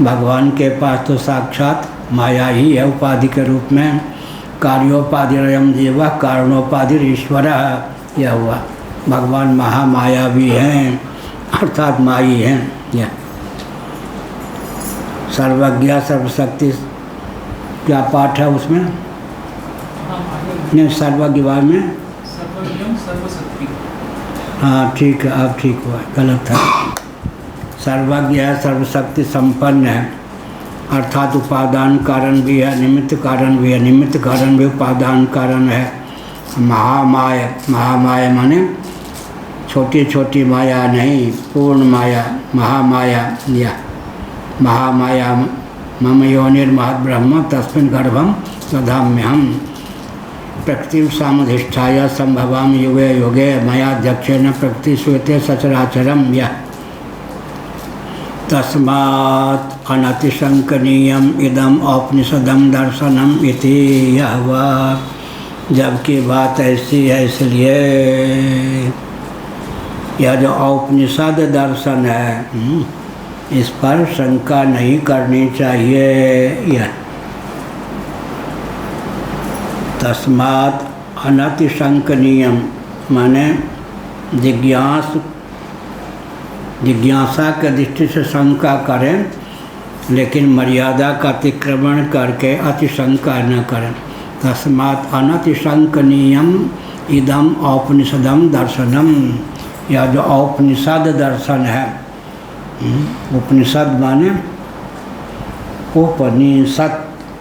भगवान के पास तो साक्षात माया ही है उपाधि के रूप में। कार्योपाधिरयम जीव कारणोपाधि ईश्वर, यह हुआ। भगवान महामाया भी हैं, अर्थात माई हैं। यह सर्वज्ञ सर्वशक्ति क्या पाठ है उसमें? नहीं, सर्वज्ञ में हाँ ठीक है, अब ठीक हुआ, गलत है। सर्वज्ञ है, सर्वशक्ति संपन्न है, अर्थात उपादान कारण भी है, निमित्त कारण भी है। निमित्त कारण भी उपादान कारण है। महामाया माने छोटी छोटी माया नहीं, पूर्ण माया, महामाया। या महामाया मम योनिर्महद् ब्रह्म तस्मिन् गर्भं दधाम्यहम्। प्रकृतिं सामधिष्ठाय संभवामि युगे युगे मयाध्यक्षेण प्रकृति श्रूयते सचराचरम्। यः तस्मात् अनतिशंकनीयम् इदम् औपनिषदं दर्शनम् इति। यह हुआ। जबकि बात ऐसी है, इसलिए यह जो औपनिषद दर्शन है, इस पर शंका नहीं करनी चाहिए। यह तस्मात् अनतिशंकनीयम माने जिज्ञासा के दृष्टि से शंका करें, लेकिन मर्यादा का अतिक्रमण करके अतिशंका न करें। तस्मात् अनतिशंकनीयम इदम औपनिषदम दर्शनम। यह जो औपनिषद दर्शन है, उपनिषद माने उपनिषद,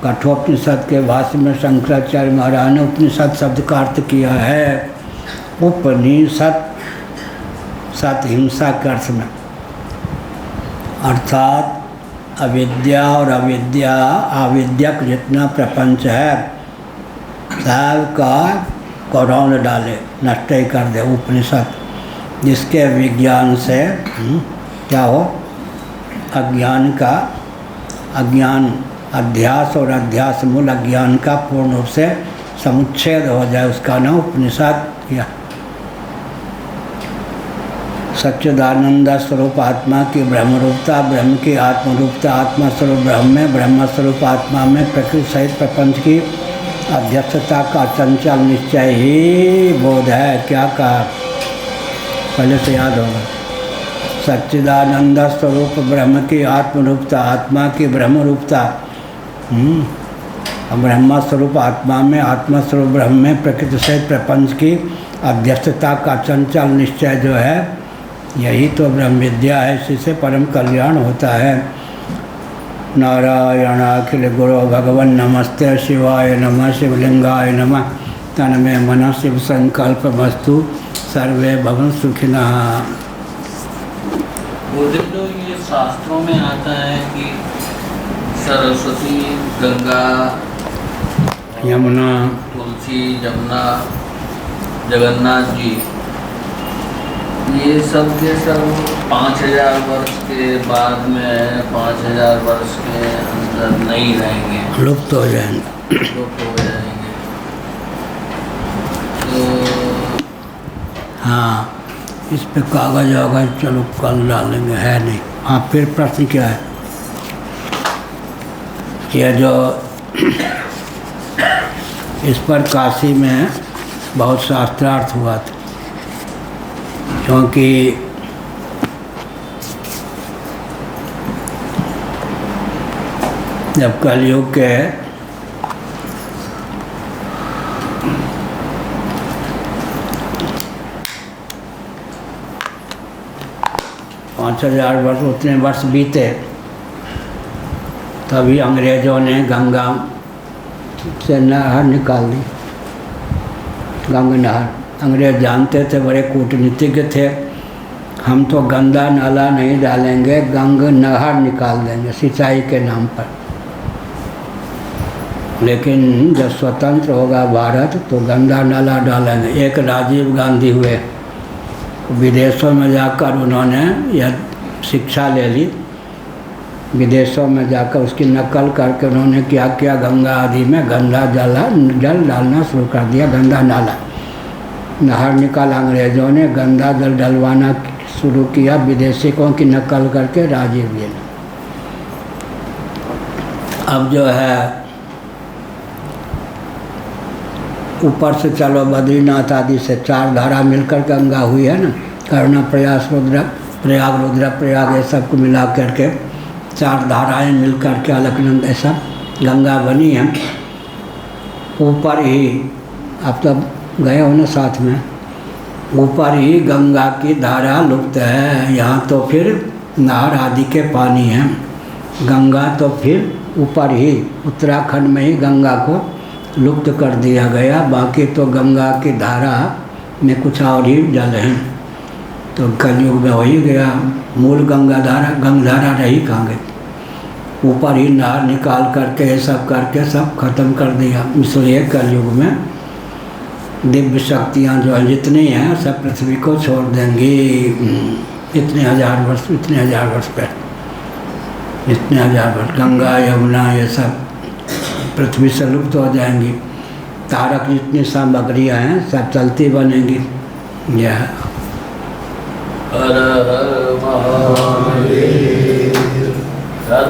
कठोपनिषद के भाष्य में शंकराचार्य महाराज ने उपनिषद शब्द का अर्थ किया है उपनिषद, सत हिंसा के अर्थ में। अर्थात अविद्या और आविद्यक जितना प्रपंच है सब का कौरौन डाले, नष्ट ही कर दे। उपनिषद जिसके विज्ञान से क्या हो, अज्ञान अध्यास और अध्यास मूल अज्ञान का पूर्ण रूप से समुच्छेद हो जाए, उसका नाम उपनिषद किया। सच्चिदानंद स्वरूप आत्मा की ब्रह्मरूपता, ब्रह्म की आत्मरूपता, आत्मा स्वरूप ब्रह्म में, ब्रह्म स्वरूप आत्मा में प्रकृति सहित प्रपंच की अध्यक्षता का चंचल निश्चय ही बोध है। क्या कहा, पहले से याद होगा। सच्चिदानंद स्वरूप ब्रह्म की आत्मरूपता, आत्मा की ब्रह्मरूपता, ब्रह्म स्वरूप आत्मा में, आत्मा स्वरूप ब्रह्म में प्रकृति सहित प्रपंच की अध्यक्षता का चंचल निश्चय जो है, यही तो ब्रह्म विद्या है। इसी से परम कल्याण होता है। नारायण अखिल गुरु भगवन नमस्ते शिवाय नमः शिवलिंगाय नमः तन्मे मनः शिव संकल्प वस्तु सर्वे भवन सुखिनः। गुरुदेव तो ये शास्त्रों में आता है कि सरस्वती, गंगा, यमुना, तुलसी, जमुना, जगन्नाथ जी, ये सब के सब 5000 वर्ष के बाद में 5000 वर्ष के अंदर नहीं रहेंगे, लुप्त हो जाएंगे। लुप्त हो जाएंगे। तो हाँ, इस पे कागज वागज चलो कल डालेंगे, है नहीं। हाँ, फिर प्रश्न क्या है? यह जो इस पर काशी में बहुत शास्त्रार्थ हुआ था, क्योंकि जब कलयुग के 5000 वर्ष उतने वर्ष बीते, तभी अंग्रेज़ों ने गंगा से नहर निकाल दी। गंगा नहर, अंग्रेज़ जानते थे, बड़े कूटनीतिज्ञ थे, हम तो गंदा नाला नहीं डालेंगे, गंगा नहर निकाल देंगे सिंचाई के नाम पर। लेकिन जब स्वतंत्र होगा भारत तो गंदा नाला डालेंगे। एक राजीव गांधी हुए, विदेशों में जाकर उन्होंने यह शिक्षा ले ली, विदेशों में जाकर उसकी नकल करके उन्होंने क्या किया, गंगा आदि में गंदा जल डालना शुरू कर दिया, गंदा नाला। नहर निकाला अंग्रेज़ों ने, गंदा जल डलवाना शुरू किया विदेशियों की नकल करके राजीव जी ने। अब जो है ऊपर से चलो बद्रीनाथ आदि से 4 धारा मिलकर गंगा हुई है ना, करुणा, प्रयास, रुद्र प्रयाग, रुद्र प्रयाग, ये सब को मिला करके 4 धाराएं मिलकर के अलकनंद ऐसा गंगा बनी है। ऊपर ही आप तब गए हो ना साथ में, ऊपर ही गंगा की धारा लुप्त है। यहाँ तो फिर नहर आदि के पानी है, गंगा तो फिर ऊपर ही उत्तराखंड में ही गंगा को लुप्त कर दिया गया। बाकी तो गंगा की धारा में कुछ और ही जल हैं, तो कलयुग में हो ही गया। मूल गंगाधारा रही कहाँ गई? ऊपर ही नहर निकाल करके ये सब करके सब खत्म कर दिया। इसलिए कलयुग में दिव्य शक्तियाँ जो हैं जितनी हैं सब पृथ्वी को छोड़ देंगी। इतने हजार वर्ष पे, इतने हजार वर्ष गंगा यमुना ये सब पृथ्वी से लुप्त हो जाएंगी। तारक जितनी सामग्रियाँ हैं सब चलती बनेंगी। यह हर हर महादेव।